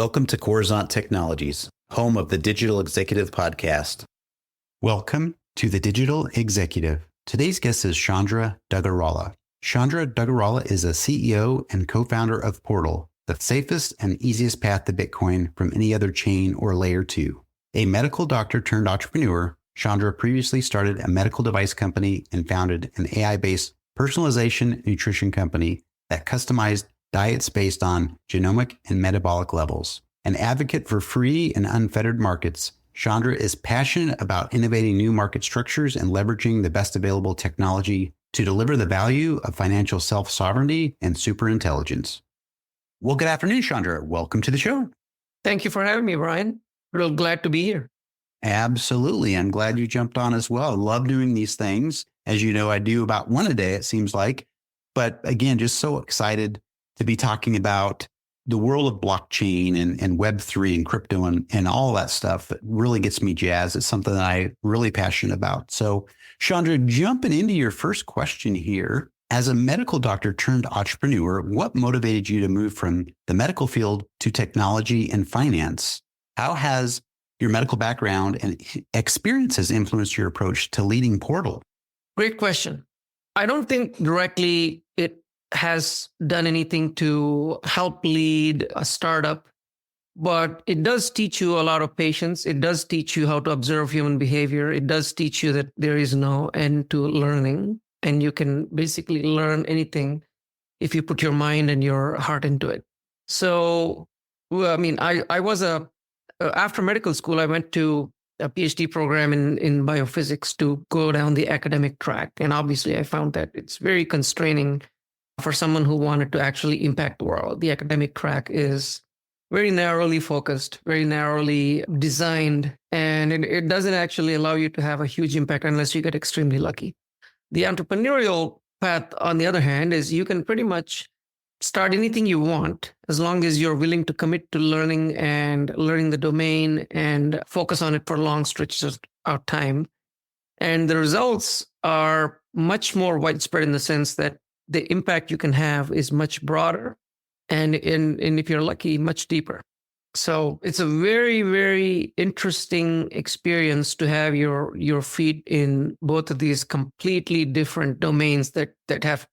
Welcome to Coruzant Technologies, home of the Digital Executive Podcast. Welcome to the Digital Executive. Today's guest is Chandra Duggirala. Chandra Duggirala is a CEO and co-founder of Portal, the safest and easiest path to Bitcoin from any other chain or layer 2. A medical doctor turned entrepreneur, Chandra previously started a medical device company and founded an AI-based personalization nutrition company that customized diets based on genomic and metabolic levels. An advocate for free and unfettered markets, Chandra is passionate about innovating new market structures and leveraging the best available technology to deliver the value of financial self-sovereignty and superintelligence. Well, good afternoon, Chandra. Welcome to the show. Thank you for having me, Brian. Real glad to be here. Absolutely. I'm glad you jumped on as well. I love doing these things. As you know, I do about one a day, it seems like. But again, just so excited to be talking about the world of blockchain and Web3 and crypto and all that stuff that really gets me jazzed. It's something that I'm really passionate about. So, Chandra, jumping into your first question here, as a medical doctor turned entrepreneur, what motivated you to move from the medical field to technology and finance? How has your medical background and experiences influenced your approach to leading Portal? Great question. I don't think directly it has done anything to help lead a startup, but it does teach you a lot of patience. It does teach you how to observe human behavior. It does teach you that there is no end to learning, and you can basically learn anything if you put your mind and your heart into it. So, I was after medical school, I went to a PhD program in biophysics to go down the academic track. And obviously, I found that it's very constraining for someone who wanted to actually impact the world. The academic track is very narrowly focused, very narrowly designed, and it doesn't actually allow you to have a huge impact unless you get extremely lucky. The entrepreneurial path, on the other hand, is you can pretty much start anything you want as long as you're willing to commit to learning the domain and focus on it for long stretches of time. And the results are much more widespread in the sense that the impact you can have is much broader and if you're lucky, much deeper. So it's a very, very interesting experience to have your feet in both of these completely different domains that have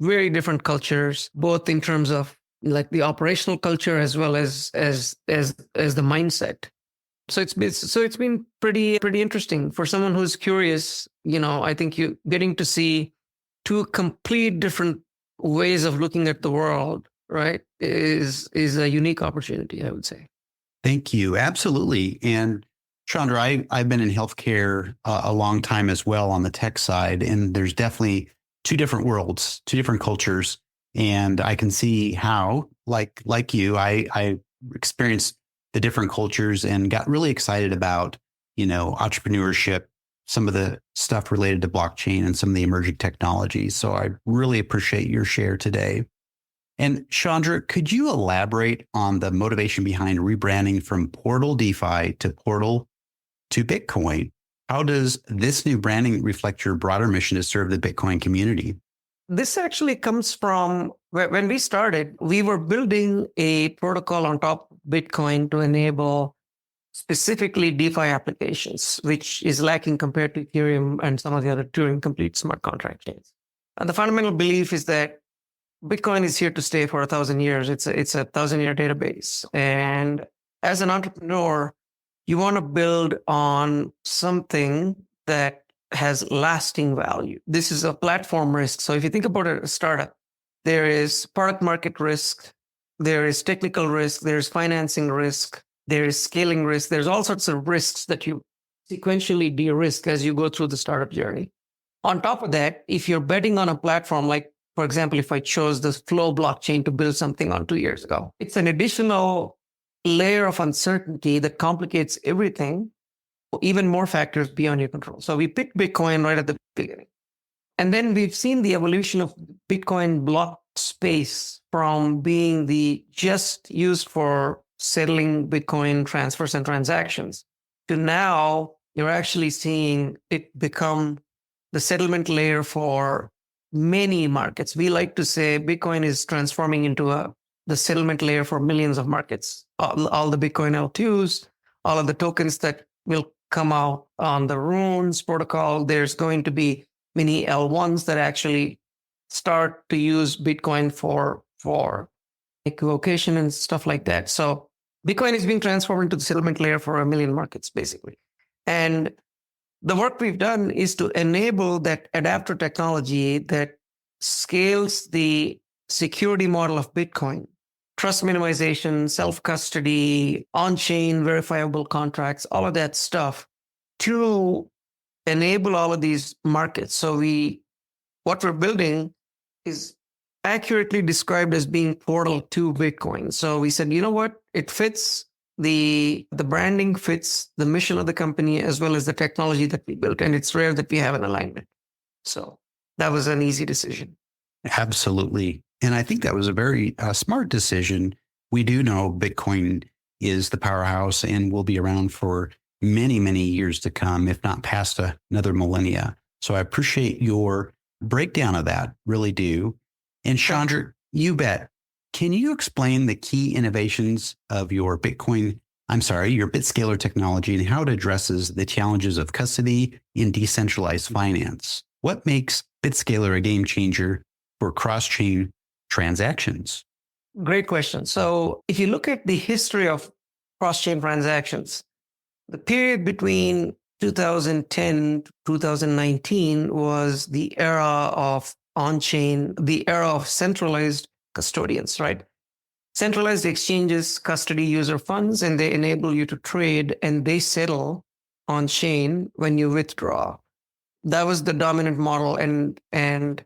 very different cultures, both in terms of like the operational culture as well as the mindset. So it's been pretty interesting for someone who's curious. I think you getting to see two complete different ways of looking at the world, right, is a unique opportunity, I would say. Thank you. Absolutely. And Chandra, I've been in healthcare a long time as well on the tech side, and there's definitely two different worlds, two different cultures. And I can see how, like you, I experienced the different cultures and got really excited about, entrepreneurship, some of the stuff related to blockchain and some of the emerging technologies. So I really appreciate your share today. And Chandra, could you elaborate on the motivation behind rebranding from Portal DeFi to Portal to Bitcoin? How does this new branding reflect your broader mission to serve the Bitcoin community? This actually comes from when we started, we were building a protocol on top of Bitcoin to enable specifically DeFi applications, which is lacking compared to Ethereum and some of the other Turing-complete smart contract chains. And the fundamental belief is that Bitcoin is here to stay for 1,000 years. It's a 1,000-year database. And as an entrepreneur, you want to build on something that has lasting value. This is a platform risk. So if you think about a startup, there is product market risk, there is technical risk, there's financing risk, there is scaling risk. There's all sorts of risks that you sequentially de-risk as you go through the startup journey. On top of that, if you're betting on a platform like, for example, if I chose the Flow blockchain to build something on 2 years ago, it's an additional layer of uncertainty that complicates everything, even more factors beyond your control. So we picked Bitcoin right at the beginning. And then we've seen the evolution of Bitcoin block space from being the just used for settling Bitcoin transfers and transactions to now you're actually seeing it become the settlement layer for many markets. We like to say Bitcoin is transforming into a the settlement layer for millions of markets. All the Bitcoin L2s, all of the tokens that will come out on the Runes protocol. There's going to be many L1s that actually start to use Bitcoin for equivocation and stuff like that. So Bitcoin is being transformed into the settlement layer for a million markets, basically. And the work we've done is to enable that adapter technology that scales the security model of Bitcoin, trust minimization, self-custody, on-chain verifiable contracts, all of that stuff to enable all of these markets. So what we're building is accurately described as being portal to Bitcoin. So we said, you know what? It fits the branding, fits the mission of the company as well as the technology that we built. And it's rare that we have an alignment. So that was an easy decision. Absolutely. And I think that was a very smart decision. We do know Bitcoin is the powerhouse and will be around for many, many years to come, if not past another millennia. So I appreciate your breakdown of that, really do. And Chandra, you bet. Can you explain the key innovations of your BitScaler technology and how it addresses the challenges of custody in decentralized finance? What makes BitScaler a game changer for cross-chain transactions? Great question. So if you look at the history of cross-chain transactions, the period between 2010 to 2019 was the era of on-chain, the era of centralized custodians, right? Centralized exchanges custody user funds and they enable you to trade and they settle on-chain when you withdraw. That was the dominant model. And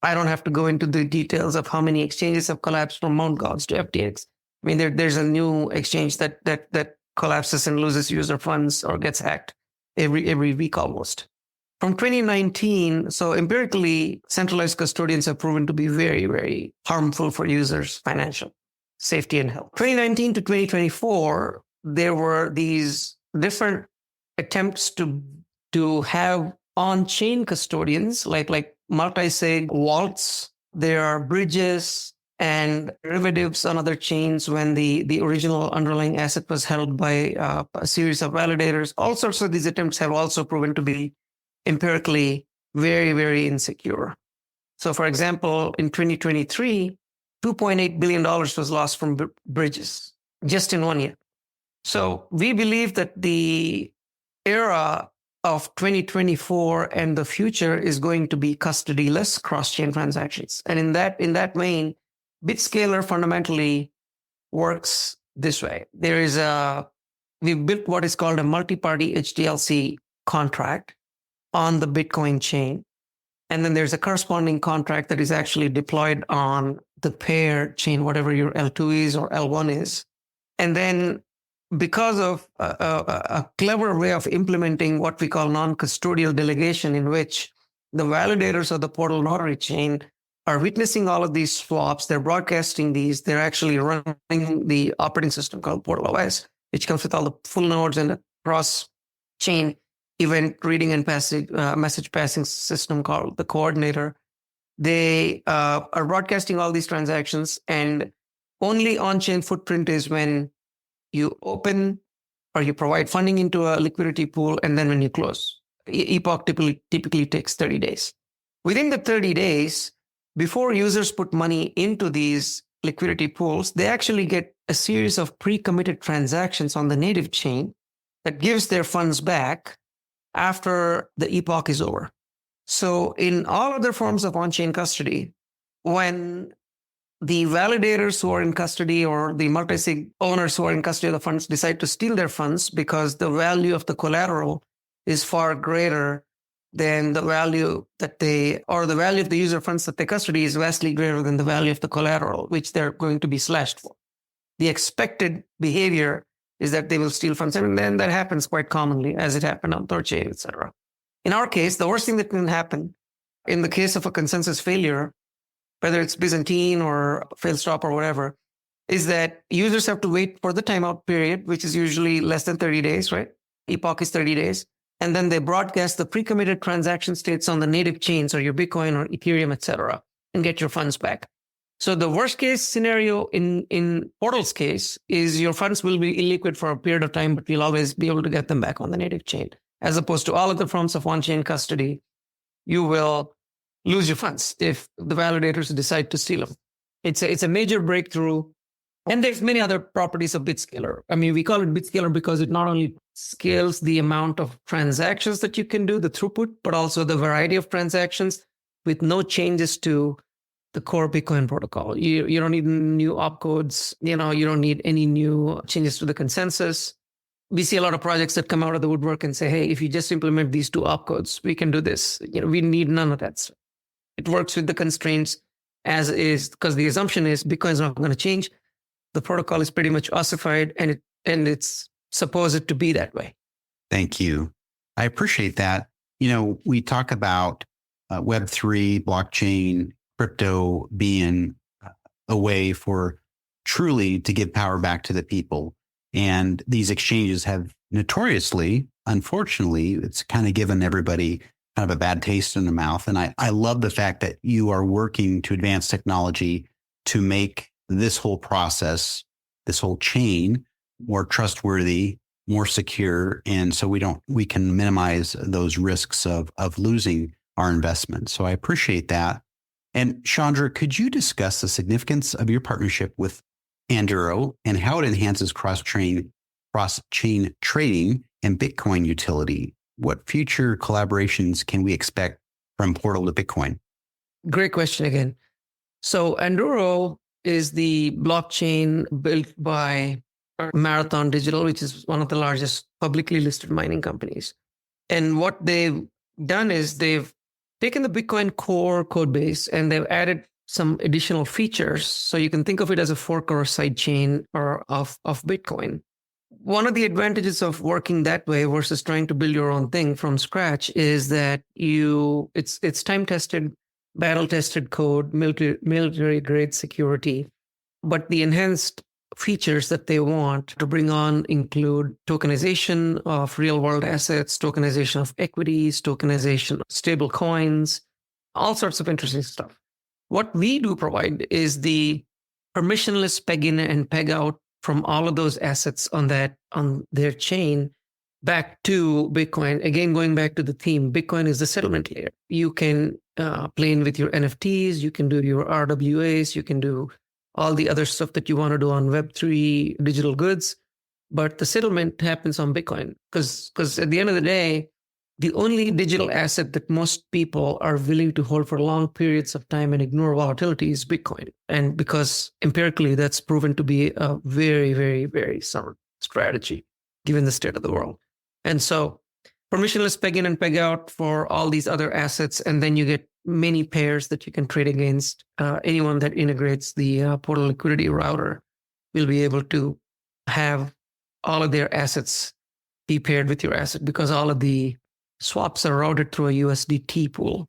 I don't have to go into the details of how many exchanges have collapsed from Mt. Gox to FTX. I mean, there's a new exchange that collapses and loses user funds or gets hacked every week almost. From 2019, so empirically, centralized custodians have proven to be very, very harmful for users' financial safety and health. 2019 to 2024, there were these different attempts to have on-chain custodians, like multi-sig vaults. There are bridges and derivatives on other chains when the original underlying asset was held by a series of validators. All sorts of these attempts have also proven to be empirically very, very insecure. So for example, in 2023, $2.8 billion was lost from bridges just in 1 year. So we believe that the era of 2024 and the future is going to be custody-less cross-chain transactions. And in that vein, BitScaler fundamentally works this way. We've built what is called a multi-party HDLC contract on the Bitcoin chain. And then there's a corresponding contract that is actually deployed on the pair chain, whatever your L2 is or L1 is. And then because of a clever way of implementing what we call non-custodial delegation, in which the validators of the portal notary chain are witnessing all of these swaps, they're broadcasting these, they're actually running the operating system called Portal OS, which comes with all the full nodes and a cross-chain event reading and message passing system called the coordinator. They are broadcasting all these transactions, and only on-chain footprint is when you open or you provide funding into a liquidity pool, and then when you close. Epoch typically takes 30 days. Within the 30 days, before users put money into these liquidity pools, they actually get a series of pre-committed transactions on the native chain that gives their funds back after the epoch is over. So in all other forms of on-chain custody, when the validators who are in custody or the multi-sig owners who are in custody of the funds decide to steal their funds because the value of the collateral is far greater than the value the value of the user funds that they custody is vastly greater than the value of the collateral, which they're going to be slashed for. The expected behavior is that they will steal funds. And then that happens quite commonly, as it happened on Thorchain, etc. In our case, the worst thing that can happen in the case of a consensus failure, whether it's Byzantine or Failstop or whatever, is that users have to wait for the timeout period, which is usually less than 30 days, right? Epoch is 30 days. And then they broadcast the pre-committed transaction states on the native chains or your Bitcoin or Ethereum, etc., and get your funds back. So the worst case scenario in Portal's case is your funds will be illiquid for a period of time, but you'll always be able to get them back on the native chain. As opposed to all other forms of on-chain custody, you will lose your funds if the validators decide to steal them. It's a major breakthrough. And there's many other properties of BitScaler. I mean, we call it BitScaler because it not only scales the amount of transactions that you can do, the throughput, but also the variety of transactions with no changes to the core Bitcoin protocol. You don't need new opcodes. You don't need any new changes to the consensus. We see a lot of projects that come out of the woodwork and say, hey, if you just implement these two opcodes, we can do this. We need none of that stuff. It works with the constraints as is, because the assumption is Bitcoin is not going to change. The protocol is pretty much ossified, and it's supposed to be that way. Thank you. I appreciate that. We talk about Web3, blockchain, crypto being a way for truly to give power back to the people. And these exchanges have notoriously, unfortunately, it's kind of given everybody kind of a bad taste in the mouth. And I love the fact that you are working to advance technology to make this whole process, this whole chain more trustworthy, more secure. And so we can minimize those risks of losing our investment. So I appreciate that. And Chandra, could you discuss the significance of your partnership with Anduro and how it enhances cross-chain trading and Bitcoin utility? What future collaborations can we expect from Portal to Bitcoin? Great question again. So Anduro is the blockchain built by Marathon Digital, which is one of the largest publicly listed mining companies. And what they've done is they've taken the Bitcoin core code base and they've added some additional features. So you can think of it as a fork or a side chain of Bitcoin. One of the advantages of working that way versus trying to build your own thing from scratch is that it's time-tested, battle-tested code, military-grade security. But the enhanced features that they want to bring on include tokenization of real-world assets, tokenization of equities, tokenization of stable coins, all sorts of interesting stuff. What we do provide is the permissionless peg in and peg out from all of those assets on their chain back to Bitcoin. Again, going back to the theme, Bitcoin is the settlement layer. You can play in with your NFTs, you can do your RWAs, you can do all the other stuff that you want to do on Web3 digital goods, but the settlement happens on Bitcoin because at the end of the day, the only digital asset that most people are willing to hold for long periods of time and ignore volatility is Bitcoin. And because empirically, that's proven to be a very, very, very sound strategy, given the state of the world. And so permissionless peg in and peg out for all these other assets. And then you get many pairs that you can trade against. Anyone that integrates the Portal liquidity router will be able to have all of their assets be paired with your asset because all of the swaps are routed through a USDT pool.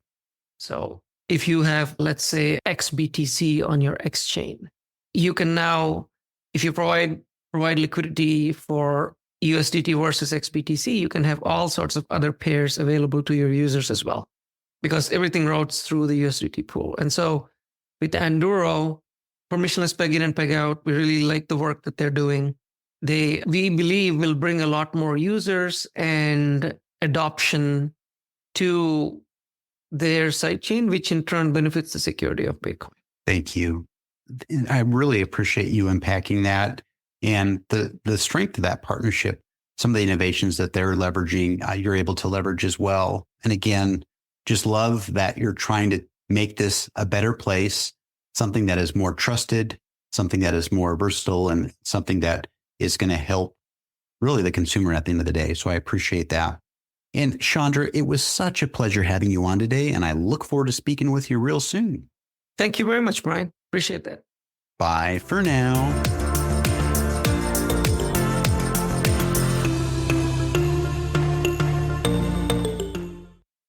So if you have, let's say, XBTC on your X chain, you can now, if you provide liquidity for USDT versus XBTC, you can have all sorts of other pairs available to your users as well, because everything routes through the USDT pool. And so with Anduro, permissionless peg in and peg out, we really like the work that they're doing. We believe will bring a lot more users and adoption to their sidechain, which in turn benefits the security of Bitcoin. Thank you. I really appreciate you unpacking that and the strength of that partnership. Some of the innovations that they're leveraging, you're able to leverage as well. And again, just love that you're trying to make this a better place, something that is more trusted, something that is more versatile, and something that is going to help really the consumer at the end of the day. So I appreciate that. And Chandra, it was such a pleasure having you on today, and I look forward to speaking with you real soon. Thank you very much, Brian. Appreciate that. Bye for now.